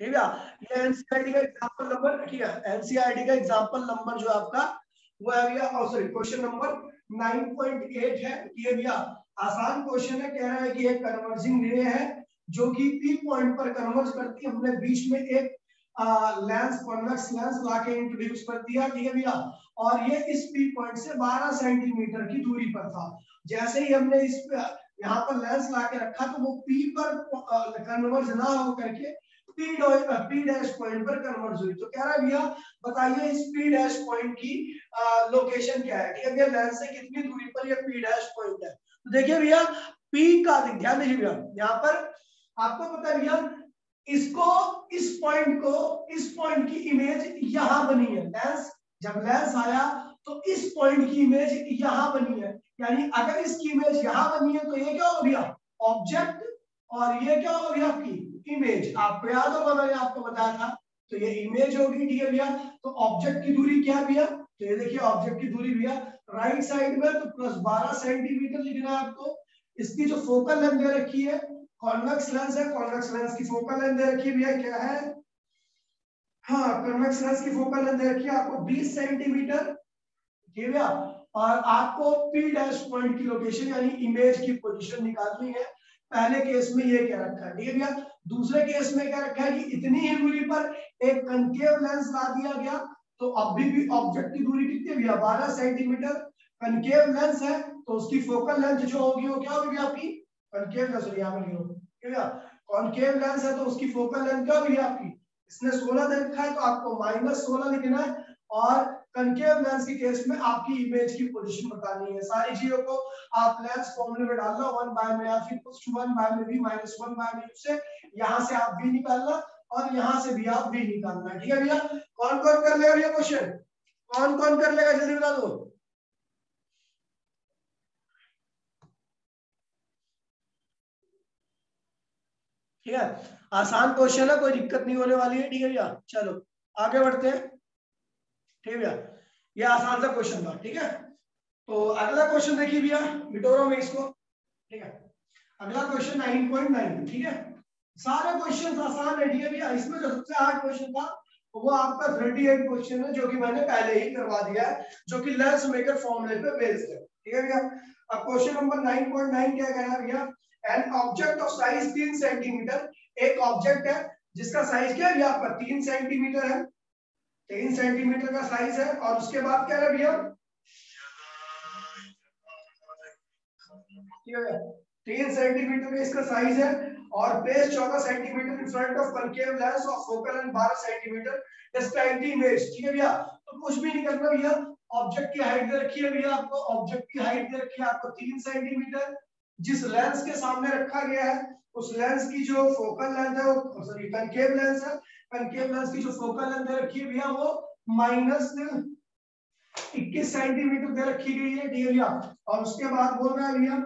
ठीक है। ये एनसीईआरटी का एग्जांपल नंबर, ठीक है, एनसीईआरटी का एग्जांपल नंबर जो आपका वो है भैया, सॉरी क्वेश्चन नंबर 9.8 है। ये भैया आसान क्वेश्चन है, कह रहा है कि एक कन्वर्जिंग रे है जो कि पी पॉइंट पर कन्वर्ज करती है। हमने बीच में एक लेंस, कॉन्वेक्स लेंस लाके इंट्रोड्यूस कर दिया, ठीक है भैया, और ये इस पी पॉइंट से 12 सेंटीमीटर की दूरी पर था। जैसे ही हमने इस यहाँ पर लेंस लाके रखा तो वो पी पर कन्वर्ज ना हो करके पी डैश पॉइंट पर कन्वर्ज हुई। तो कह रहा है भैया बताइए इस पी डैश पॉइंट की लोकेशन क्या है, ठीक है भैया, लेंस से कितनी दूरी पर ये पी डैश पॉइंट है। तो देखिए भैया पी का ध्यान दीजिए भैया, यहाँ पर आपको पता है भैया इसको, इस पॉइंट की इमेज यहां बनी है। लेंस, जब लेंस आया तो इस पॉइंट की इमेज यहां बनी है, यानी अगर इसकी इमेज यहां बनी है तो ये क्या होगा भैया, ऑब्जेक्ट, और ये क्या होगा भैया आपकी इमेज। आपको याद होगा मैंने आपको बताया था, तो ये इमेज होगी, ठीक है भैया। तो ऑब्जेक्ट की दूरी क्या है भैया, तो ये देखिए ऑब्जेक्ट की दूरी भैया राइट साइड में तो प्लस 12 सेंटीमीटर लिखना है आपको। इसकी जो फोकल लेंथ दे रखी है, कॉन्वेक्स लेंस है, कॉन्वेक्स लेंस की फोकल लेंथ दे रखी है भैया क्या है, हाँ कॉन्वेक्स लेंस की फोकल लेंथ दे रखी है आपको 20 सेंटीमीटर, ठीक है भैया। और आपको पी डैश पॉइंट की लोकेशन यानी इमेज की पोजीशन निकालनी है। पहले केस में ये क्या रखा है, ठीक है भैया। दूसरे केस में क्या रखा है कि इतनी ही दूरी पर एक कनकेव लेंस ला दिया गया, तो अभी भी ऑब्जेक्ट की दूरी कितनी है भैया 12 सेंटीमीटर। कनकेव लेंस है तो उसकी फोकल लेंथ जो होगी वो क्या होगी आपकी, कनकेव लेंस, यहाँ पर लिखो, ठीक है। कॉनकेव लेंस है तो उसकी फोकल लेंथ क्या होगी आपकी, इसने 16 दे रखा है तो आपको -16 लिखना है। और कनकेव लेंस के केस में आपकी इमेज की पोजीशन बतानी है। सारी चीजों को आप लेंस फॉर्मूले में डाल लो, 1 बाय में f = 1 बाय में v - 1 बाय में u से यहां से आप v निकालना और यहां से भी आप v निकालना है, ठीक है भैया। कौन कौन कर लेगा ये क्वेश्चन, कौन कौन कर लेगा जल्दी बता दो। ठीक है, आसान क्वेश्चन है, कोई दिक्कत नहीं होने वाली है, ठीक है भैया। चलो आगे बढ़ते हैं, ठीक है भैया, ये आसान सा क्वेश्चन था, ठीक है। तो अगला क्वेश्चन देखिए भैया, बिटोरो में इसको, ठीक है। अगला क्वेश्चन 9.9, ठीक है। सारे क्वेश्चन आसान है, ठीक है भैया। इसमें जो सबसे हार्ड क्वेश्चन था वो आपका 38 क्वेश्चन है, जो कि मैंने पहले ही करवा दिया है, जो कि लेंस मेकर फॉर्मूले पे बेस्ड है, ठीक है भैया। अब क्वेश्चन नंबर 9.9 क्या कह रहा है भैया, an object of size 3 centimetre, एक ऑब्जेक्ट है जिसका साइज क्या है भैया आपका 3 सेंटीमीटर है, 3 सेंटीमीटर का साइज है। और उसके बाद क्या है भैया, 3 सेंटीमीटर का इसका साइज है और base 14 centimetre in front of concave lens और focal length 12 centimetre, describe the image, ठीक है भैया। तो कुछ भी नहीं करना भैया, ऑब्जेक्ट की हाइट दे रखी है भैया आपको, ऑब्जेक्ट की हाइट दे रखी है आपको 3 सेंटीमीटर। जिस लेंस के सामने रखा गया है उस लेंस की जो फोकल लेंथ है वो, सॉरी कनकेव लेंस है, कनकेव लेंस की जो फोकल लेंथ दे रखी है भैया वो -21 सेंटीमीटर दे रखी गई है, ठीक है भैया। और उसके बाद बोल रहा है भैया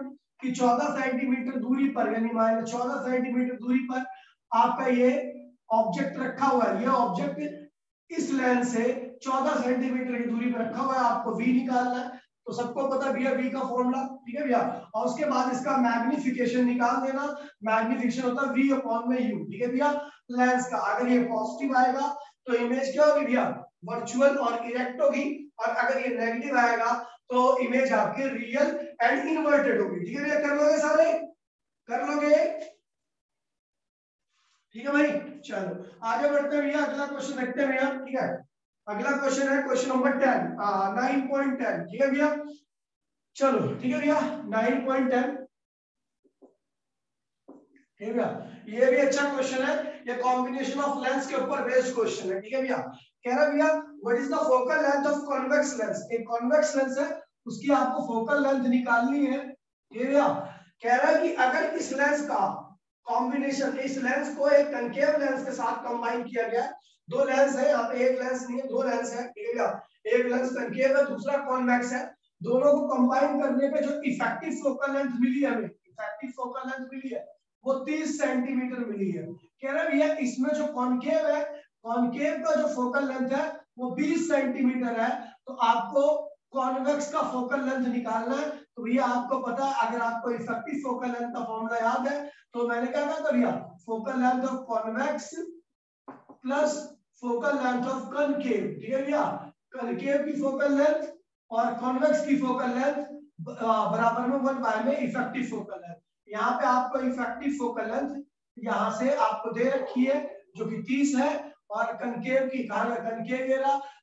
कि 14 सेंटीमीटर दूरी पर, यानी -14 सेंटीमीटर दूरी पर आपका ये ऑब्जेक्ट रखा हुआ है। ये ऑब्जेक्ट इस लेंस से 14 सेंटीमीटर की दूरी पर रखा हुआ है, आपको v निकालना है। तो सबको पता है भैया v का फॉर्मूला, ठीक है भैया। और उसके बाद इसका मैग्निफिकेशन निकाल देना, मैग्निफिकेशन होता है v/u, ठीक है भैया। लेंस का अगर ये पॉजिटिव आएगा तो इमेज क्या होगी भैया, वर्चुअल और इरेक्ट होगी, और अगर ये नेगेटिव आएगा तो इमेज आपकी रियल एंड इन्वर्टेड होगी, ठीक है भैया। कर लोगे सारे, कर लोगे, ठीक है भाई। चलो आगे बढ़ते हैं भैया, अगला क्वेश्चन देखते हैं भैया, ठीक है। अगला क्वेश्चन है क्वेश्चन नंबर 10, 9.10, ठीक है भैया। चलो ठीक है भैया, 9.10, ठीक है भैया। ये भी अच्छा क्वेश्चन है, ये कॉम्बिनेशन ऑफ लेंस के ऊपर बेस्ड क्वेश्चन है, ठीक है भैया। कह रहा भैया what is the focal length of convex lens, एक कॉन्वेक्स लेंस है उसकी आपको फोकल लेंथ निकालनी है, ठीक है भैया। कह रहा है कि अगर इस लेंस का कॉम्बिनेशन, इस लेंस को एक कनकेव लेंस के साथ कंबाइन किया गया, दो लेंस है यहाँ पे, एक लेंस नहीं है दो लेंस है, ठीक है भैया। एक लेंस कनकेव है दूसरा कॉन्वेक्स है, दोनों को कंबाइन करने पे जो इफेक्टिव फोकल लेंथ मिली है हमें, इफेक्टिव फोकल लेंथ मिली है वो 30 सेंटीमीटर मिली है। कह रहा भैया इसमें जो कॉनकेव है, कॉनकेव का जो फोकल लेंथ है वो 20 सेंटीमीटर है, तो आपको कॉन्वेक्स का फोकल लेंथ निकालना है। तो भैया आपको पता है, अगर आपको इफेक्टिव फोकल लेंथ का फॉर्मूला याद है तो मैंने क्या कहा था भैया, focal length of convex plus focal length of concave, ठीक है भैया, कनकेव की फोकल लेंथ और कॉन्वेक्स की फोकल लेंथ बराबर में 1 बाय में इफेक्टिव फोकल लेंथ। यहाँ पे आपको इफेक्टिव फोकल लेंथ यहाँ से आपको दे रखी है जो कि 30 है, और कनकेव की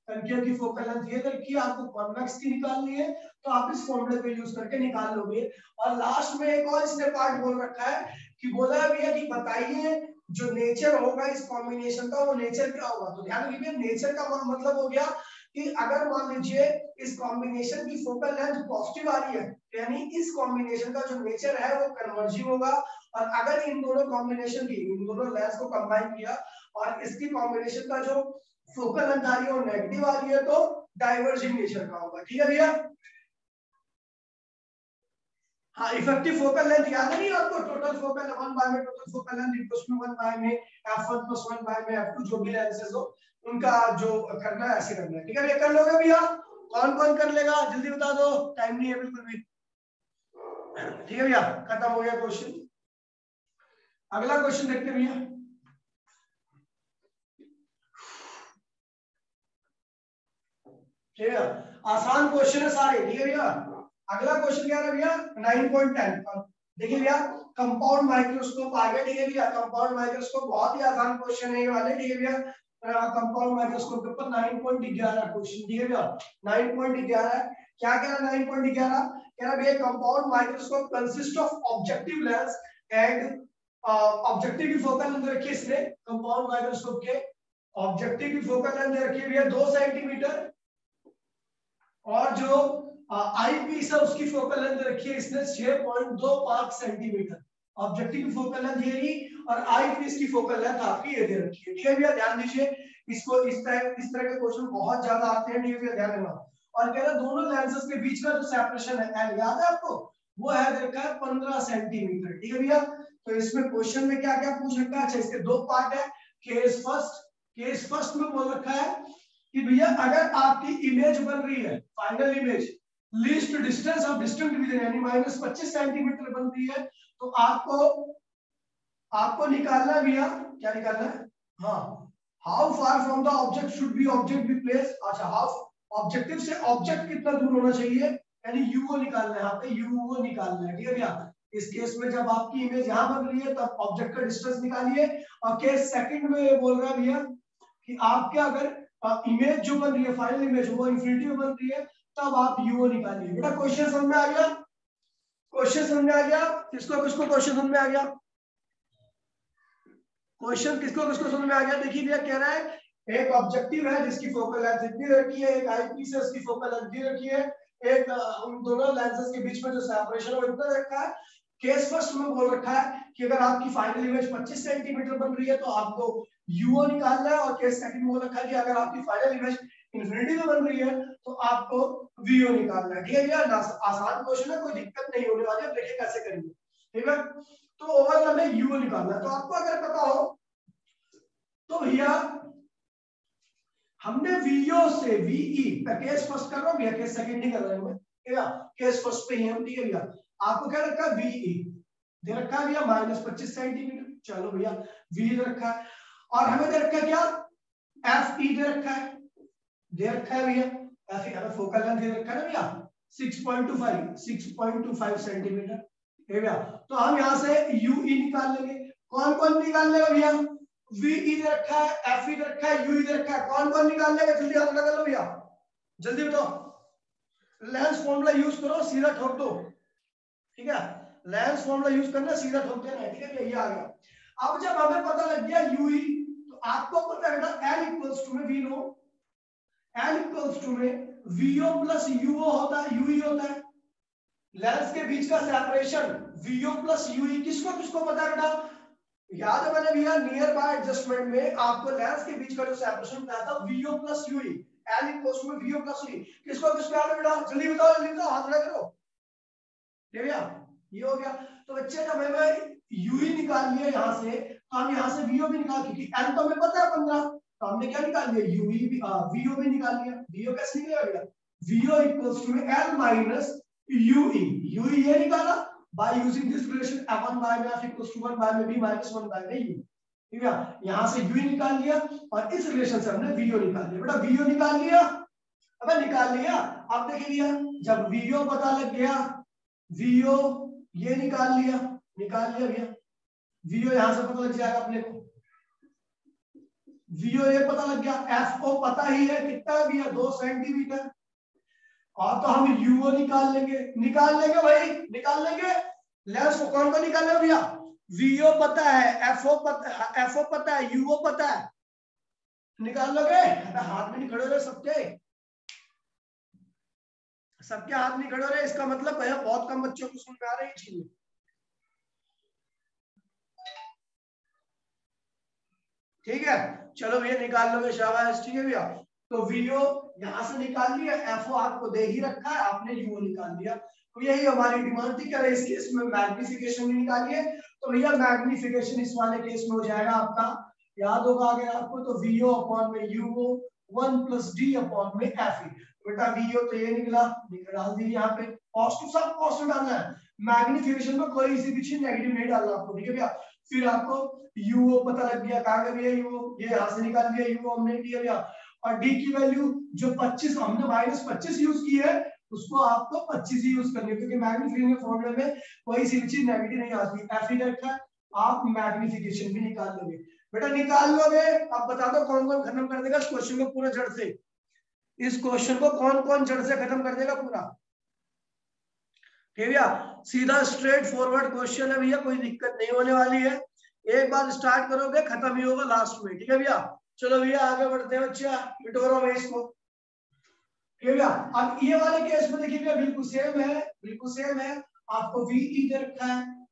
कनकेव की फोकल लेंथ ये रखी है, आपको कॉन्वेक्स की निकालनी है तो आप इस फॉर्मूले पे यूज करके निकाल लोगे। और लास्ट में एक और इसने पार्ट बोल रखा है कि बोला है भैया कि बताइए जो नेचर होगा इस कॉम्बिनेशन का वो नेचर क्या होगा। तो ध्यान रखिए नेचर का मतलब हो गया कि अगर मान लीजिए इस कॉम्बिनेशन की फोकल लेंथ पॉजिटिव आ रही है यानी इस कॉम्बिनेशन का जो नेचर है वो कन्वर्जिंग होगा, और अगर इन दोनों कॉम्बिनेशन की इन दोनों लेंस को कंबाइन किया और इसकी कॉम्बिनेशन का जो फोकल लेंथ आ रही है वो नेगेटिव आ रही है तो डाइवर्जिंग नेचर का होगा। ठीक है भैया। हाँ इफेक्टिव फोकल लेंथ याद है नहीं आपको, टोटल फोकल 1 बाय में total focal length equals to 1 by में f1 प्लस 1 बाय में f2 जो भी लेंसेज हो उनका जो करना है ऐसे करना है। ठीक है भैया, कर लोगे भैया? कौन कौन कर लेगा जल्दी बता दो, टाइम नहीं है बिल्कुल भी। ठीक है भैया, खत्म हो गया क्वेश्चन। अगला क्वेश्चन देखते भैया। ठीक है, आसान क्वेश्चन है सारे। ठीक है भैया, अगला क्वेश्चन क्या है भैया 9.10। देखिए भैया कंपाउंड माइक्रोस्कोप आ गया। ठीक है भैया, कंपाउंड माइक्रोस्कोप बहुत ही आसान क्वेश्चन है ये वाले। ठीक है भैया, कंपाउंड माइक्रोस्कोप के ऊपर 9.11 क्वेश्चन। ठीक है भैया 9.11 क्या कह रहा है 9.11 कह रहा है भैया compound microscope consist of objective lens and objective की फोकल लेंथ रखी है इसने कंपाउंड माइक्रोस्कोप के, ऑब्जेक्टिव की फोकल लेंथ रखी है भैया 2 सेंटीमीटर, और जो आई पीस है उसकी फोकल लेंथ रखी है इसने 6.25 सेंटीमीटर। ऑब्जेक्टिव की फोकल लेंथ ये रही और आई पीस की फोकल लेंथ आपकी ये दे रखी है। ठीक है भैया, ध्यान दीजिए इसको इस तरह के क्वेश्चन बहुत ज्यादा आते हैं। ठीक है भैया, ध्यान देना। और कह रहा है दोनों लेंसेज के बीच का जो सेपरेशन है एल याद है आपको, वो है दे रखा है 15 सेंटीमीटर। ठीक है भैया, तो इसमें क्वेश्चन में क्या क्या पूछ रखा है, अच्छा इसके दो पार्ट है। केस फर्स्ट में बोल रखा है कि भैया अगर आपकी इमेज बन रही है final image least distance of distant division यानी -25 सेंटीमीटर बन रही है तो आपको निकालना है भैया, क्या निकालना है, हाँ how far from the object should be object be place. अच्छा हाउ ऑब्जेक्टिव से ऑब्जेक्ट कितना दूर होना चाहिए यानी यूओ निकालना है, यहाँ पे यूओ निकालना है। ठीक है भैया, इस केस में जब आपकी इमेज यहाँ बन रही है तब ऑब्जेक्ट का डिस्टेंस निकालिए। और केस सेकंड में बोल रहा है भैया कि आपके अगर इमेज जो बन रही है फाइनल इमेज वो इंफिनिटी में बन रही है तब आप यूओ निकालिए। बेटा क्वेश्चन समझ में आ गया, क्वेश्चन समझ में आ गया, किसको किसको क्वेश्चन समझ में आ गया, क्वेश्चन किसको किसको समझ में आ गया। देखिए भैया कह रहा है एक ऑब्जेक्टिव है जिसकी फोकल लेंथ इतनी रखी है, एक आईपीस है उसकी फोकल लेंथ इतनी रखी है, एक उन दोनों लेंसेज के बीच में जो सेपरेशन है वो इतना रखा है। केस फर्स्ट में बोल रखा है कि अगर आपकी फाइनल इमेज 25 सेंटीमीटर बन रही है तो आपको यूओ निकालना है, और केस सेकंड में बोल रखा है कि अगर आपकी फाइनल इमेज इंफिनिटी में बन रही है तो आपको वीओ निकालना है। ठीक है भैया, आसान क्वेश्चन है, कोई दिक्कत नहीं होने वाली है, देखिए कैसे करेंगे। ठीक है, तो ओवरऑल हमें यूओ निकालना है। तो आपको अगर पता हो तो भैया हमने वीओ से वीई केस फर्स्ट कर रहा हूं भैया, केस सेकंड नहीं कर रहे हैं भैया, केस फर्स्ट पे ही हम। ठीक है भैया, आपको क्या रखा है वीई दे रखा है भैया -25 सेंटीमीटर, चलो भैया वी दे रखा है, और हमें दे रखा है क्या एफ ई दे रखा है भैया, एफ ई हमें फोकल लेंथ दे रखा है ना भैया 6.25 सेंटीमीटर। भैया तो हम यहां से यूई निकाल लेंगे। कौन कौन निकाल लेगा भैया, वी दे रखा है, एफ दे रखा है, यू दे रखा है, कौन कौन निकाल लेगा जल्दी हाथ लगा लो भैया, जल्दी बताओ। लेंस फॉर्मूला यूज करो, सीधा ठोक दो। ठीक है, लेंस फॉर्मूला यूज करना, सीधा ठोक देना। ठीक है, ये आ गया। अब जब हमें पता लग गया यूई तो आपको पता है बेटा एल इक्वल्स टू में we know L equals to में वीओ प्लस यूओ होता है, यूई होता है। लेंस के बीच का सेपरेशन वीओ प्लस यूई किसको किसको पता है बेटा, याद है मैंने भैया नियर बाय एडजस्टमेंट में आपको लेंस के बीच का जो सेपरेशन बताया था V O plus U E, L equals to V O plus U E, किसको किसको याद है बेटा, जल्दी बताओ हाथ लगा करो। ठीक है, ये हो गया। तो बच्चे जब हमें यूई निकाल लिया यहां से तो हम यहां से वीओ भी निकाल, क्योंकि एल तो हमें पता है 15 तो हमने क्या निकाल लिया यूई भी वीओ भी निकाल लिया। वीओ कैसे निकलेगा बेटा, V O equals to L minus U E, U E ये निकाला by using this relation f1 by में f equals to 1 by में b minus 1 by में u। ठीक है, यहां से यू निकाल लिया और इस रिलेशन से हमने वीओ निकाल लिया। बेटा वीओ निकाल लिया, अबे निकाल लिया। अब देखिए भैया जब वीओ पता लग गया, वीओ ये निकाल लिया भैया, वीओ यहां से पता लग जाएगा अपने को, वीओ ये पता लग गया, एफओ पता ही है कितना है भैया 2 सेंटीमीटर, और तो हम यूओ निकाल लेंगे भाई, निकाल लेंगे। लेंस को कौन सा निकाल ले भैया, वीओ पता है, एफओ पता है, यूओ पता है, निकाल लोगे। हाथ में नहीं खड़े रहे सबके हाथ नहीं खड़े रहे, इसका मतलब है बहुत कम बच्चों को समझ में आ रही है चीजें। ठीक है, चलो भैया निकाल लोगे, शाबाश। ठीक है भैया, तो वीओ यहां से निकाल लिया, एफओ आपको दे ही रखा है, आपने यूओ निकाल लिया। तो यही हमारी डिमांड थी, इस केस में मैग्निफिकेशन भी निकालिए। तो भैया मैग्निफिकेशन इस वाले केस में हो जाएगा आपका, याद होगा अगर आपको, तो वीओ अपॉन में यूओ 1 प्लस डी अपॉन में एफ ई। बेटा वीओ तो ये निकला, डाल दी यहाँ पे, पॉजिटिव सब पॉजिटिव डालना है, मैग्निफिकेशन में कोई सी भी चीज नेगेटिव नहीं डालना आपको। ठीक है भैया, फिर आपको यूओ पता लग गया, कहाँ का भैया यूओ, ये यहां से निकाल दिया यूओ हमने, दिया भैया। और डी की वैल्यू जो 25 हमने -25 यूज की है, उसको आपको 25 ही यूज करनी है, क्योंकि मैग्नीफिकेशन के फॉर्मूले में कोई सी भी चीज नेगेटिव नहीं आती। एफ ही रखा है, आप मैग्निफिकेशन भी निकाल लोगे। बेटा निकाल लोगे, अब बता दो कौन कौन खत्म कर देगा इस क्वेश्चन को पूरा जड़ से, इस क्वेश्चन को कौन कौन जड़ से खत्म कर देगा पूरा। ठीक है भैया, सीधा स्ट्रेट फॉरवर्ड क्वेश्चन है भैया, कोई दिक्कत नहीं होने वाली है, एक बार स्टार्ट करोगे खत्म ही होगा लास्ट में। ठीक है भैया, चलो भैया आगे बढ़ते हैं बच्चा, बिटोरो में इसको। ठीक है भैया, अब ये वाले केस में देखिए भैया बिल्कुल सेम है, आपको वीई दे रखा है,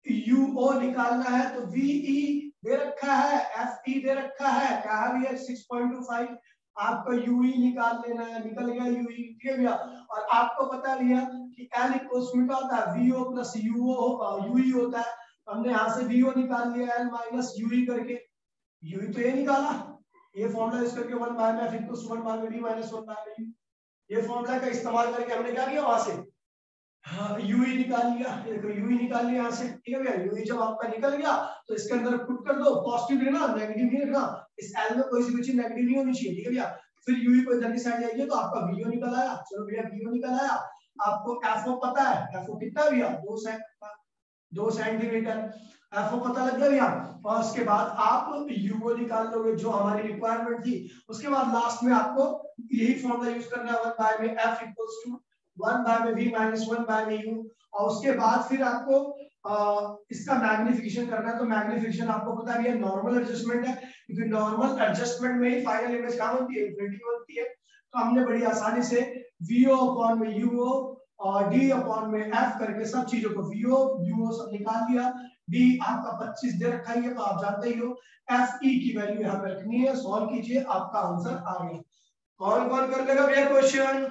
यूओ निकालना है, तो वीई दे रखा है, एफई दे रखा है, क्या है भैया 6.25, आपको यूई निकाल लेना है, निकल गया यूई। ठीक है भैया, और आपको पता भैया कि एल इक्वल्स टू होता है वीओ प्लस यूओ यूई होता है, हमने यहां से वीओ निकाल लिया एल माइनस यूई करके, यूई तो ये निकाला, ये फॉर्मूला यूज करके 1 बाय में एफ इक्वल्स टू 1 बाय में वी माइनस 1 बाय में यू, ये फॉर्मूला का इस्तेमाल करके हमने क्या किया वहां से, हाँ यूई निकाल लिया, देखो यूई निकाल लिया यहाँ से। ठीक है भैया, यूई जब आपका निकल गया तो इसके अंदर पुट कर दो, पॉजिटिव लेना नेगेटिव नहीं रखना, इस एल में कोई सी भी चीज नेगेटिव नहीं होनी चाहिए। ठीक है भैया, फिर यूई को इधर की साइड जाइए तो आपका वीओ निकल आया, चलो भैया वीओ निकल आया, आपको एफओ पता है, एफओ कितना है भैया 2 सेंटीमीटर, एफओ पता लग गया भैया, और उसके बाद आप यूओ निकाल लोगे जो हमारी रिक्वायरमेंट थी। उसके बाद लास्ट में आपको यही फॉर्मूला यूज करना है, 1 बाय में एफ इक्वल्स टू 1 बाय में v माइनस 1 बाय में u, और उसके बाद फिर आपको इसका मैग्निफिकेशन करना है। तो मैग्निफिकेशन आपको पता है नॉर्मल एडजस्टमेंट है, क्योंकि नॉर्मल एडजस्टमेंट में ही फाइनल इमेज कहां बनती है, इंफिनिटी बनती है। तो हमने बड़ी आसानी से vo अपॉन में uo और d अपॉन में f करके सब चीजों को vo uo सब निकाल दिया। d आपका 25 दे रखा है, तो आप जानते ही हो fe की वैल्यू यहाँ पे रखनी है, सॉल्व कीजिए, आपका आंसर आ गया। कौन कौन कर लेगा भैया क्वेश्चन,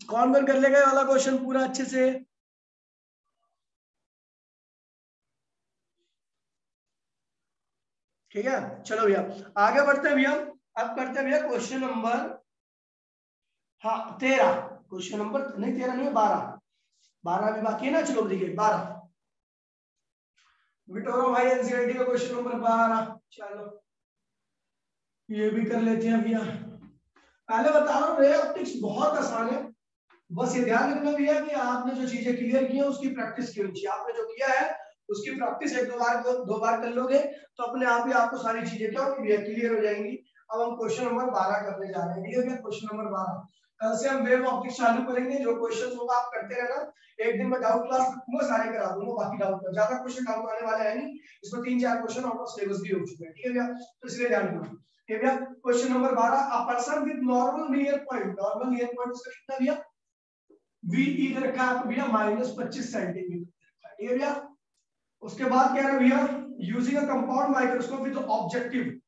कौन कौन कर लेगा वाला क्वेश्चन पूरा अच्छे से। ठीक है, चलो भैया आगे बढ़ते हैं भैया, अब करते हैं भैया क्वेश्चन नंबर, हाँ 13, क्वेश्चन नंबर नहीं 13 नहीं 12 भी बाकी है ना, चलो देखिए 12 बिटोरो भाई एनसीईआरटी का क्वेश्चन नंबर 12, चलो ये भी कर लेते हैं भैया। पहले बता रहा हूँ रे ऑप्टिक्स बहुत आसान है, बस ये ध्यान रखना भैया कि आपने जो चीजें क्लियर की है उसकी प्रैक्टिस की होनी चाहिए, आपने जो किया है उसकी प्रैक्टिस 1-2 बार कर लोगे तो अपने आप ही आपको सारी चीजें क्या होगी भैया क्लियर हो जाएंगी। अब हम क्वेश्चन नंबर 12 करने जा रहे हैं। ठीक है भैया, क्वेश्चन नंबर 12, कल से हम वेव ऑप्टिक्स चालू करेंगे, जो क्वेश्चन होगा आप करते रहना, एक दिन में डाउट क्लास रखूंगा, सारे करा दूंगा, बाकी डाउट ज्यादा क्वेश्चन डाउट आने वाले है नहीं, इसमें 3-4 क्वेश्चन आउट ऑफ सिलेबस भी हो चुके हैं। ठीक है भैया, तो इसलिए ध्यान रखना। ठीक है भैया, question number 12, a person with normal near point, normal near point उसका कितना भैया वी रखा है, तो भैया -25 सेंटीमीटर। ठीक है भैया, उसके बाद क्या है भैया, using a compound microscope with objective,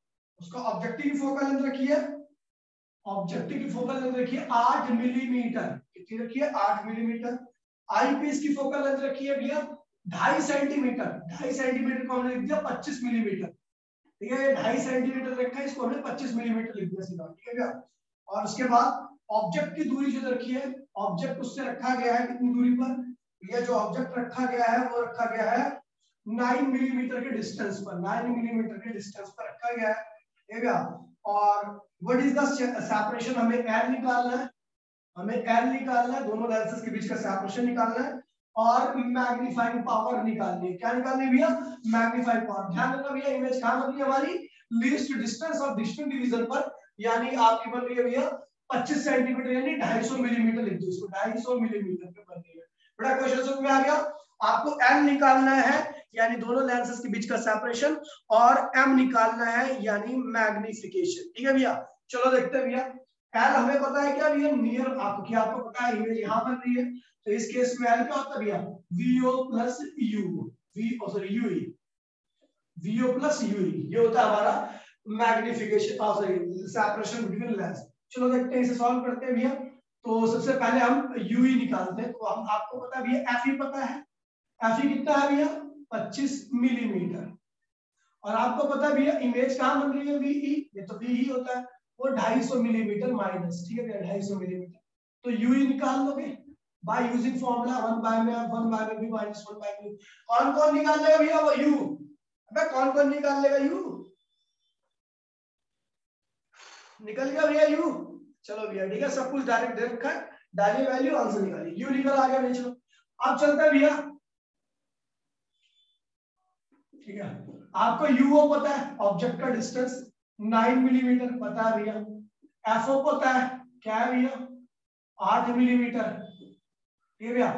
उसका ऑब्जेक्टिव की फोकल लेंथ रखी है, ऑब्जेक्टिव की फोकल लेंथ रखी है 8 मिलीमीटर, कितनी रखी है 8 मिलीमीटर। आईपीस की फोकल लेंथ रखी है भैया 2.5 सेंटीमीटर, 2.5 सेंटीमीटर को हमने लिख दिया 25 मिलीमीटर। ठीक है, 2.5 सेंटीमीटर रखा है, इसको हमने 25 मिलीमीटर लिख दिया सीधा। ठीक है भैया, और उसके बाद ऑब्जेक्ट की दूरी जो रखी है, ऑब्जेक्ट उससे रखा गया है कितनी दूरी पर, ये जो ऑब्जेक्ट रखा गया है वो रखा गया है 9 मिलीमीटर के डिस्टेंस पर, 9 मिलीमीटर के डिस्टेंस पर रखा गया है, ठीक है। और व्हाट इज द सेपरेशन, हमें एल निकालना है, हमें एल निकालना है, दोनों लेंसेज के बीच का सेपरेशन निकालना है और मैग्नीफाइंग पावर निकालनी है। क्या निकालनी है भैया? Magnifying power. ध्यान रखना भैया, इमेज कहां बन रही है हमारी? लीस्ट डिस्टेंस और डिस्टेंस डिवीजन पर, यानी आपकी बन रही है भैया 25 सेंटीमीटर, यानी 250 मिलीमीटर लिख दो इसको, 250 मिलीमीटर पे बन रही है। बड़ा क्वेश्चन समझ में आ गया? आपको एल निकालना है यानी दोनों लेंसेज के बीच का सेपरेशन, और एम निकालना है यानी मैग्निफिकेशन। ठीक है भैया, चलो देखते हैं भैया। एल हमें पता है क्या भैया? नियर, आपको पता है इमेज यहां बन रही है, तो इस केस में एल क्या होता है भैया? V O plus U, U E, V O plus U E, ये होता है हमारा magnification, sorry separation between lens. चलो देखते हैं, इसे सॉल्व करते हैं भैया। तो सबसे पहले हम यूई निकालते हैं, तो हम, आपको पता है भैया एफ ई पता है, एफ ई कितना है भैया? 25 मिलीमीटर। और आपको पता है भैया इमेज कहां बन रही है? वीई, ये तो वी ही होता है, वो 250 मिलीमीटर माइनस, ठीक है भैया 250 मिलीमीटर। तो यूई निकाल लोगे बाय यूजिंग फॉर्मूला 1 बाय में 1 बाय में भी माइनस 1 बाय में। कौन कौन निकाल लेगा भैया? वो यू। अबे कौन कौन निकाल लेगा? यू निकल गया भैया, यू। चलो भैया ठीक है, सब कुछ डायरेक्ट दे रखा है, डालिए वैल्यू, आंसर निकालिए, यू निकल आ गया भैया। चलो अब चलते हैं भैया, ठीक है। आपको यूओ पता है, ऑब्जेक्ट का डिस्टेंस 9 मिलीमीटर पता है भैया। एफओ पता है, क्या है भैया? 8 मिलीमीटर, ठीक है भैया।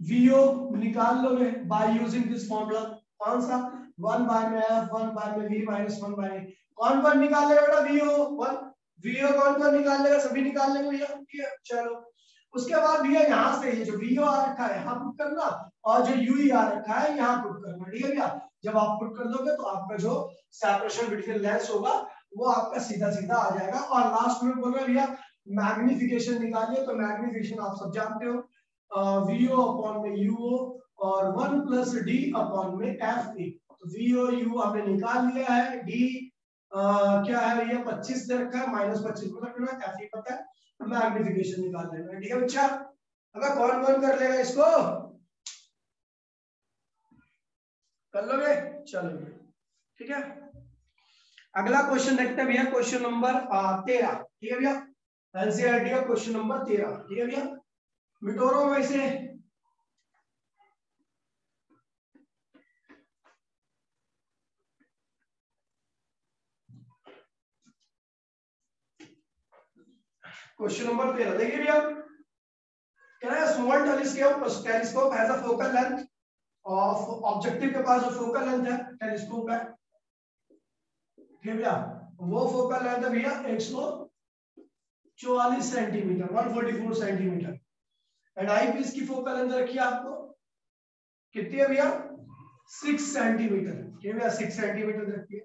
वीओ निकाल लोगे बाय यूजिंग दिस फॉर्मूला, कौन सा? 1 बाय में एफ, 1 बाय में वी माइनस 1 बाय। कौन कौन निकाल लेगा बेटा? वीओ 1, वीओ कौन कौन निकाल लेगा? सभी निकाल लेंगे भैया, ठीक है। चलो उसके बाद भैया यहाँ से ये जो वीओ आ रखा है यहाँ पुट करना, और जो यूई आ रखा है यहाँ पुट करना, ठीक है भैया। जब आप पुट कर दोगे तो आपका जो सेपरेशन बिटवीन लेंस होगा वो आपका सीधा सीधा आ जाएगा। और लास्ट में बोल रहे भैया मैग्निफिकेशन निकालिए, तो मैग्निफिकेशन आप सब जानते हो, वीओ अपॉन में यूओ और 1 प्लस डी अपॉन में एफ ए। तो वीओ यू हमने निकाल लिया है, डी क्या है भैया? 25 दे रखा है, माइनस 25 को रखना, एफ ए पता है, मैग्निफिकेशन निकाल लेना, ठीक है बच्चा। अगर कौन कौन कर लेगा इसको? कर लोगे? चलो ठीक है। अगला क्वेश्चन देखते हैं भैया, क्वेश्चन नंबर 13, ठीक है भैया। एनसीईआरटी का क्वेश्चन नंबर 13, ठीक है भैया। मिटोरो में से क्वेश्चन नंबर 13 देखिए भैया, कह रहा है small telescope has a focal length of, objective के पास जो फोकल लेंथ है टेलीस्कोप है, ठीक है भैया, वो फोकल लेंथ है भैया 144 centimetre, 144 centimetre. And eyepiece की फोकल लेंथ रखी है आपको कितनी है भैया? 6 सेंटीमीटर, ठीक है भैया 6 सेंटीमीटर रखी है।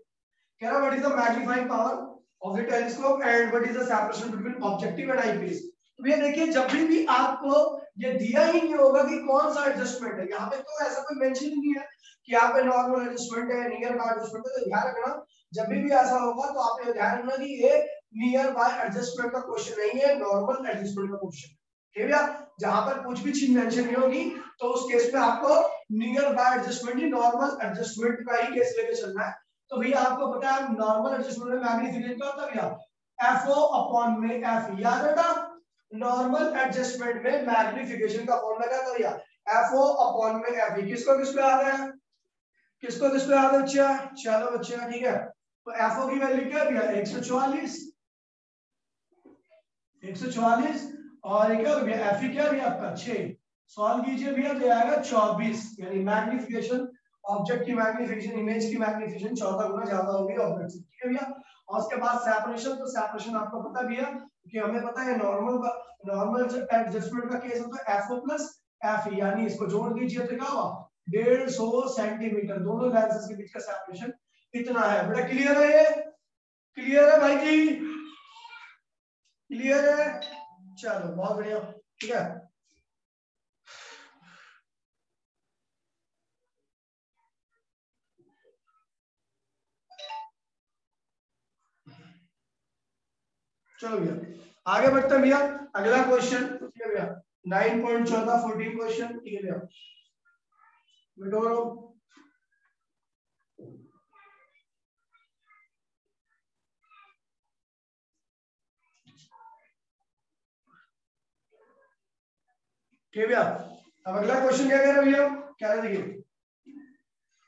कह रहा what is the magnifying power of the telescope and what is the separation between objective and eyepiece. तो भैया देखिए, जब भी आपको ये दिया ही नहीं होगा कि कौन सा एडजस्टमेंट है, यहाँ पे तो ऐसा कोई मेंशन ही नहीं है कि यहाँ पे नॉर्मल एडजस्टमेंट है, नियर बाय एडजस्टमेंट है। तो ध्यान रखना, जब भी ऐसा होगा तो आप ये ध्यान रखना कि ये नियर बाय एडजस्टमेंट का क्वेश्चन नहीं है, नॉर्मल एडजस्टमेंट का क्वेश्चन, ठीक है भैया। जहां पर कुछ भी चीज मेंशन नहीं होगी तो उस केस में आपको near by adjustment he, normal adjustment का ही केस लेके चलना है। तो भैया आपको पता है नॉर्मल एडजस्टमेंट में मैग्नीफिकेशन क्या होता है भैया? एफओ अपॉन में एफ, याद है ना? नॉर्मल एडजस्टमेंट में मैग्नीफिकेशन का फॉर्मूला क्या था भैया? एफओ अपॉन में एफ। किसको किसको याद है? किसको किसको याद है बच्चा? चलो बच्चा ठीक है। तो एफओ की वैल्यू क्या है भैया? 144, 144, और ये क्या हो गया? एफ क्या भैया आपका 6। सॉल्व कीजिए भैया, तो आएगा 24, यानी मैग्नीफिकेशन, ऑब्जेक्ट की मैग्नीफिकेशन, इमेज की मैग्नीफिकेशन 14 गुना ज्यादा होगी ऑब्जेक्ट से, ठीक है भैया। और उसके बाद सेपरेशन, तो सेपरेशन आपको पता है भैया कि हमें पता है नॉर्मल एडजस्टमेंट का केस होता है एफओ प्लस एफ, यानी इसको जोड़ दीजिए तो क्या होगा? 150 सेंटीमीटर, दोनों लेंसेज के बीच का सेपरेशन इतना है। बेटा क्लियर है? ये क्लियर है भाई जी? क्लियर है? चलो बहुत बढ़िया, ठीक है। चलो भैया आगे बढ़ते हैं भैया। अगला क्वेश्चन, ठीक है भैया 9.14 14 क्वेश्चन, ठीक है भैया। मिटोरो ठीक है भैया। अब अगला क्वेश्चन क्या कह रहा है भैया, कह रहे देखिए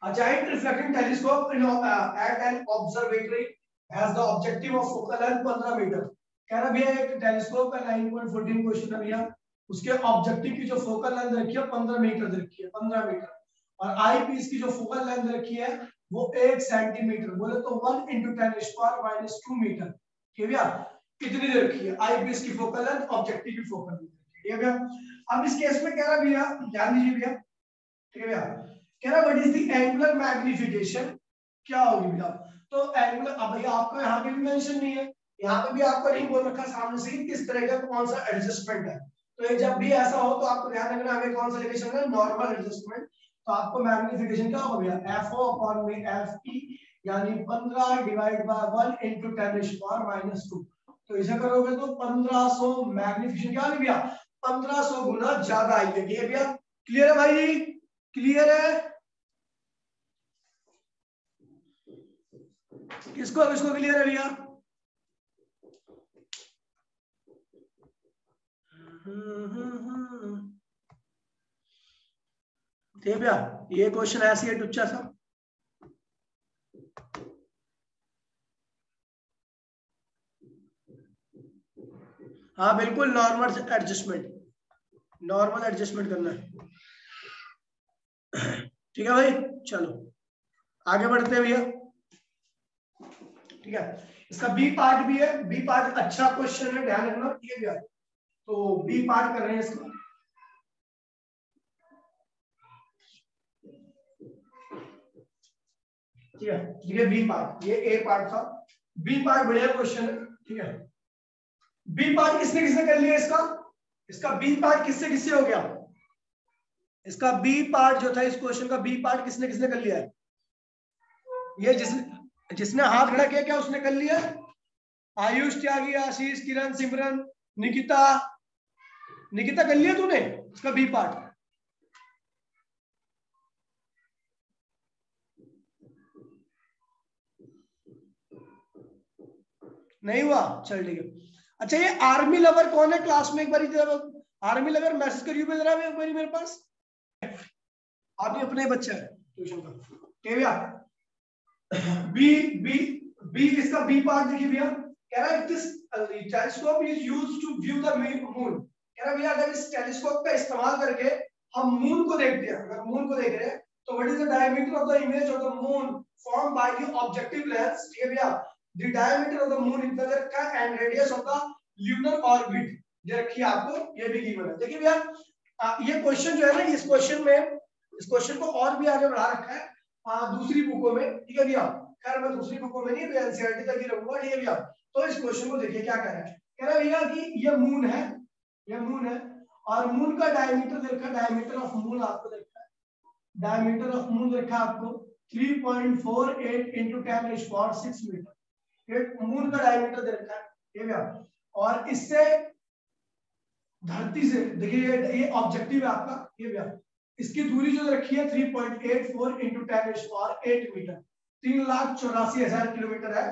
A giant reflecting telescope at an observatory has the objective of focal length 15 metre. कह रहा भैया एक टेलीस्कोप का 9.14 क्वेश्चन है भैया, उसके ऑब्जेक्टिव की जो फोकल लेंथ रखी है 15 मीटर रखी है, 15 मीटर, और आई पीस की जो फोकल लेंथ रखी है वो 1 सेंटीमीटर, बोले तो 1 × 10⁻² मीटर। ठीक है भैया, कितनी दे रखी है आई पीस की फोकल लेंथ, ऑब्जेक्टिव की फोकल लेंथ। ठीक है भैया। अब इस केस में कह रहा भैया, ध्यान दीजिए भैया, ठीक है भैया, कह रहा what is the angular magnification, क्या होगी भैया। तो एंगुलर, अब भैया आपको यहाँ पे भी मेंशन नहीं है, यहाँ पे भी आपको नहीं बोल रखा सामने से किस तरह का कौन सा एडजस्टमेंट है। तो ये जब भी ऐसा हो तो आपको ध्यान रखना हमें कौन सा लेके चलना है, नॉर्मल एडजस्टमेंट। तो आपको मैग्निफिकेशन क्या होगा भैया, FO/FE, यानी 15 डिवाइड बाय 1 × 10⁻²। तो इसे करोगे तो 1500 मैग्निफिकेशन क्या होगी भैया, 1500 गुना ज्यादा आएगी। ठीक है भैया, क्लियर है भाई, क्लियर है, किसको किसको क्लियर है भैया। ठीक है भैया, ये क्वेश्चन ऐसे है टुच्चा सा। हाँ बिल्कुल, नॉर्मल एडजस्टमेंट, नॉर्मल एडजस्टमेंट करना है। ठीक है भाई, चलो आगे बढ़ते हैं भैया। ठीक है, इसका बी पार्ट भी है, बी पार्ट अच्छा क्वेश्चन है, ध्यान रखना। ठीक है भैया, तो बी पार्ट कर रहे हैं इसको। ठीक है, ये बी पार्ट, ये ए पार्ट था, बी पार्ट बढ़िया क्वेश्चन है। ठीक है, बी पार्ट किसने किसने कर लिया इसका, इसका बी पार्ट किससे किससे हो गया, इसका बी पार्ट जो था इस क्वेश्चन का बी पार्ट किसने किसने कर लिया है, ये जिसने हाथ खड़ा किया क्या उसने कर लिया, आयुष, त्यागी, आशीष, किरण, सिमरन, निकिता, निकिता कर लिया तूने इसका बी पार्ट, नहीं हुआ, चल ठीक है। अच्छा ये आर्मी लवर कौन है क्लास में, एक बार आर्मी लवर मैसेज करिए जरा एक बार मेरे पास, आप अपने बच्चा है ट्यूशन का। ठीक है भैया, बी बी बी इसका बी पार्ट देखिए भैया, कह रहा है this telescope is used to view the moon. कह रहा है भैया अगर इस टेलीस्कोप का इस्तेमाल करके हम मून को देखते हैं, अगर मून को देख रहे हैं तो what is the diameter of the image of the moon form by the objective lens. ठीक है भैया, the diameter of the moon इतना दे रखा है and radius of the lunar orbit दे रखी है आपको, ये भी गिवन है। देखिए भैया ये क्वेश्चन जो है ना, इस क्वेश्चन में, इस क्वेश्चन को और भी आगे बढ़ा रखा है दूसरी बुकों में। ठीक है भैया, खैर मैं दूसरी बुकों में नहीं, एनसीईआरटी तक ही रहूंगा। ठीक है भैया, तो इस क्वेश्चन को देखिए क्या कह रहा है, कह रहा है भैया कि ये मून है, ये मून है, और मून का डायमीटर दे रखा है, डायमीटर ऑफ मून आपको दे रखा है, डायमीटर ऑफ मून दे रखा है आपको 3.48 × 10⁻6 मीटर, मून का डायमीटर दे रखा है। ठीक है भैया, और इससे धरती से देखिए ये ऑब्जेक्टिव है आपका, ये भैया इसकी दूरी जो रखी है 3.84 × 10⁸ मीटर, 3,84,000 किलोमीटर है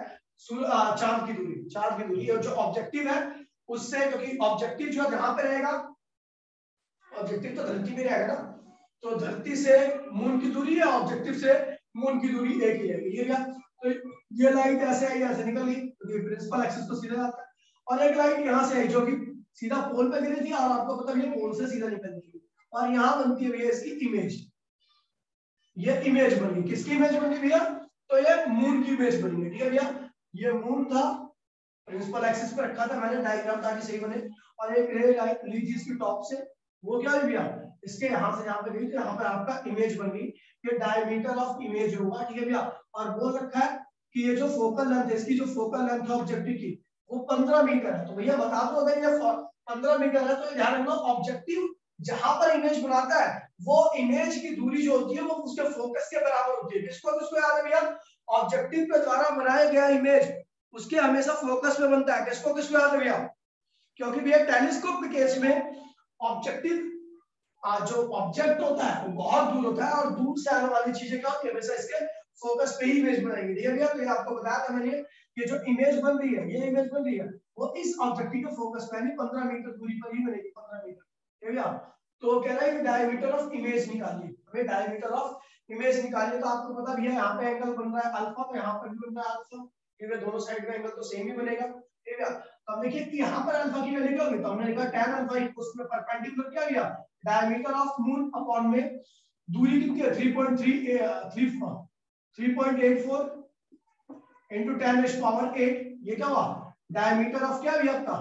चांद की दूरी, चांद की दूरी। और जो ऑब्जेक्टिव है उससे, क्योंकि ऑब्जेक्टिव जो जहां पे रहेगा, ऑब्जेक्टिव तो धरती में रहेगा ना, तो धरती से मून की दूरी है, ऑब्जेक्टिव से मून की दूरी एक ही है। ये क्या, तो ये लाइट ऐसे आई, ऐसे निकल गई, क्योंकि प्रिंसिपल एक्सिस तो सीधा जाता है, और एक लाइट यहाँ से आई जो कि सीधा पोल पे गिरी थी, और आपको पता है पोल से सीधा निकल गई, और यहाँ बनती है भैया इसकी इमेज, ये इमेज बन गई, किसकी इमेज बन गई भैया, तो ये मून की इमेज बन गई। ठीक है भैया, ये मून था, प्रिंसिपल एक्सिस पे रखा था मैंने डायग्राम ताकि सही बने, और एक रे लाइट ली थी इसकी टॉप से, वो क्या है भैया इसके यहाँ से यहाँ पे गई, तो यहाँ पे आपका इमेज बन गई, ये डायमीटर ऑफ इमेज होगा। ठीक है भैया, और बोल रखा है कि ये जो फोकल लेंथ है, इसकी जो फोकल लेंथ है ऑब्जेक्टिव की वो 15 मीटर है। तो भैया बता दो अगर ये 15 मीटर है तो ध्यान रखना ऑब्जेक्टिव जहां पर इमेज बनाता है वो इमेज की दूरी जो होती है वो उसके फोकस के बराबर होती है। किसको किसको याद है भैया, ऑब्जेक्टिव के द्वारा बनाया गया इमेज उसके हमेशा फोकस में बनता है। किसको किसको याद है भैया, क्योंकि भैया टेलीस्कोप के केस में ऑब्जेक्टिव जो ऑब्जेक्ट होता है वो बहुत दूर होता है, और दूर से आने वाली चीजें क्या होती है हमेशा इसके फोकस पे ही इमेज बनाएंगे। ठीक है भैया, तो ये आपको बताया था मैंने, ये जो इमेज बन रही है, ये इमेज बन रही है वो इस ऑब्जेक्टिव के फोकस पे, 15 मीटर दूरी पर ही बनेगी, 15 मीटर। ठीक है भैया, तो कह रहा है डायमीटर ऑफ इमेज निकालिए, हमें डायमीटर ऑफ इमेज निकालिए। तो आपको पता भी है यहाँ पे एंगल बन रहा है अल्फा, तो यहाँ पर भी बन रहा है अल्फा, क्योंकि दोनों साइड का एंगल तो सेम ही बनेगा, ठीक है। तो अब देखिए कि यहाँ पर अल्फा की वैल्यू क्या होगी, तो हमने लिखा tan अल्फा इक्वल्स में परपेंडिकुलर क्या गया, डायमीटर ऑफ मून अपॉन में दूरी कितनी है 3.84 into 10⁸8, ये क्या हुआ डायमीटर ऑफ क्या भी आपका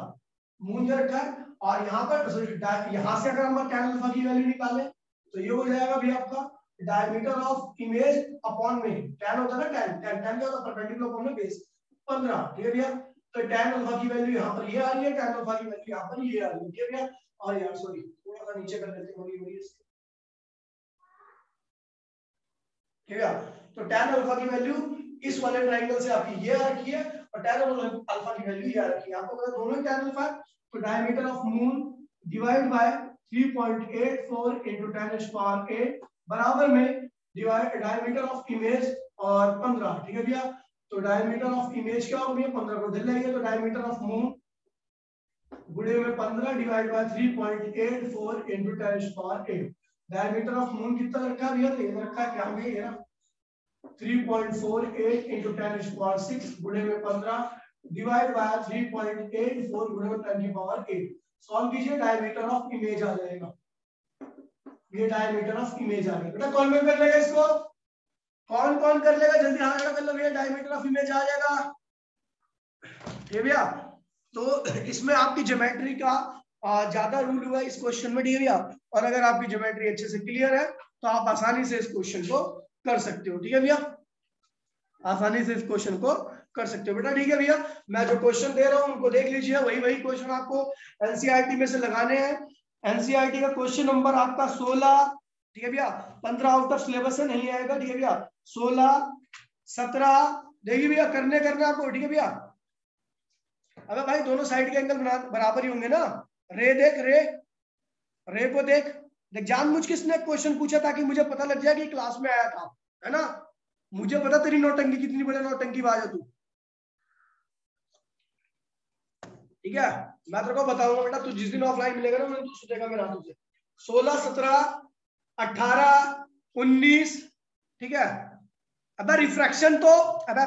मून जो रखा है। और यहाँ पर यहाँ से अगर हम tan अल्फा की वैल्यू निकालें तो ये हो जाएगा भी आपका डायमीटर ऑफ इमेज अपॉन में tan होता है ना, tan क्या होता है परपेंडिकुलर अपॉन में बेस 15, ठीक है भैया। तो tan अल्फा की वैल्यू यहाँ पर ये आ रही है, tan अल्फा की वैल्यू यहाँ पर ये आ रही है, ठीक है भैया। और यार सॉरी थोड़ा सा नीचे कर देते हैं, ठीक है। तो tan अल्फा की वैल्यू इस वाले ट्रायंगल से आपकी ये आ रखी है और tan अल्फा की वैल्यू ये आ रखी है। आपको पता दोनों ही tan अल्फा, तो diameter of moon divide by 3.84 into 10⁸8 बराबर में डिवाइड डायमीटर ऑफ इमेज और 15, ठीक है भैया। तो डायमीटर ऑफ इमेज क्या होगा भैया 15 को दिल लगी है, तो डायमीटर ऑफ मून गुणे में 15 divide by 3.84 into 10⁸8। Diameter of moon कितना रखा है भैया, तो ये रखा है क्या भैया ये ना 3.48 into 10⁶ गुणे में 15 डिवाइड बाय 3.84 गुणे में 10⁸8। सॉल्व कीजिए, डायमीटर ऑफ इमेज आ जाएगा, ये डायमीटर ऑफ इमेज आ गया। बेटा कौन कौन कर लेगा इसको, कौन कौन कर लेगा, जल्दी हाथ खड़ा कर लो भैया, डायमीटर ऑफ इमेज आ जाएगा, ठीक है भैया। तो इसमें आपकी ज्योमेट्री का ज्यादा रूल हुआ है इस क्वेश्चन में, ठीक है भैया। और अगर आपकी ज्योमेट्री अच्छे से क्लियर है तो आप आसानी से इस क्वेश्चन को कर सकते हो, ठीक है भैया, आसानी से इस क्वेश्चन को कर सकते हो बेटा, ठीक है भैया। मैं जो क्वेश्चन दे रहा हूँ उनको देख लीजिए, वही क्वेश्चन आपको एनसीईआरटी में से लगाने हैं। एनसीईआरटी का क्वेश्चन नंबर आपका 16, ठीक है भैया, 15 आउट ऑफ सिलेबस से नहीं आएगा, ठीक है भैया। 16, 17 देखिए भैया, करना आपको, ठीक है भैया। अबे भाई दोनों साइड के एंगल बराबर ही होंगे ना, रे देख, रे को देख, जानबूझ किसने क्वेश्चन पूछा ताकि मुझे पता लग जाए कि क्लास में आया था, है ना। मुझे पता तेरी नौटंकी कितनी बड़ी नौटंकी बाज है तू, ठीक है। मैं तेरे को बताऊंगा बेटा, तू जिस दिन ऑफलाइन मिलेगा ना तू सुनेगा मेरा तुझे। 16, 17, 18, 19, ठीक है। अब रिफ्रैक्शन तो अब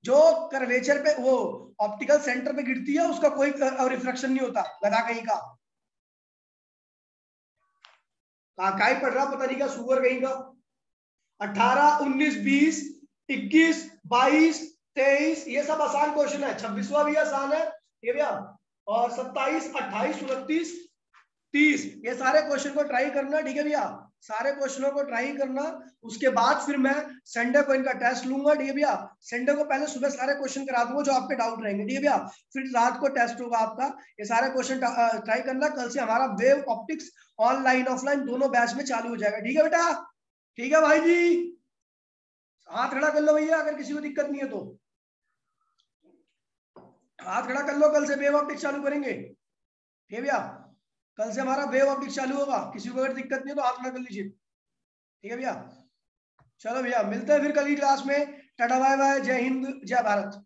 जो कर्वेचर पे वो ऑप्टिकल सेंटर पे गिरती है उसका कोई रिफ्रैक्शन नहीं होता, लगा कहीं का काई पड़ रहा पता नहीं क्या सुअर कहीं का। 18, 19, 20, 21, 22, 23 ये सब आसान क्वेश्चन है, 26वां भी आसान है, ये भैया। और 27, 28, 29, 30 ये सारे क्वेश्चन को ट्राई करना, ठीक है भैया, सारे क्वेश्चनों को ट्राई करना। उसके बाद फिर मैं संडे को इनका टेस्ट लूंगा, ठीक है भैया। संडे को पहले सुबह सारे क्वेश्चन करा दूंगा जो आपके डाउट रहेंगे, ठीक है भैया। फिर रात को टेस्ट होगा आपका, ये सारे क्वेश्चन ट्राई करना। कल से हमारा वेव ऑप्टिक्स ऑनलाइन ऑफलाइन दोनों बैच में चालू हो जाएगा, ठीक है बेटा, ठीक है भाई जी। हाथ खड़ा कर लो भैया अगर किसी को दिक्कत नहीं है तो, हाथ खड़ा कर लो, कल से वेव ऑप्टिक्स चालू करेंगे, ठीक है भैया। कल से हमारा वेव ऑप्टिक्स चालू होगा, किसी को अगर दिक्कत नहीं है तो हाथ खड़ा कर लीजिए, ठीक है भैया। चलो भैया मिलते हैं फिर कल की क्लास में, टाटा बाय बाय, जय हिंद जय भारत।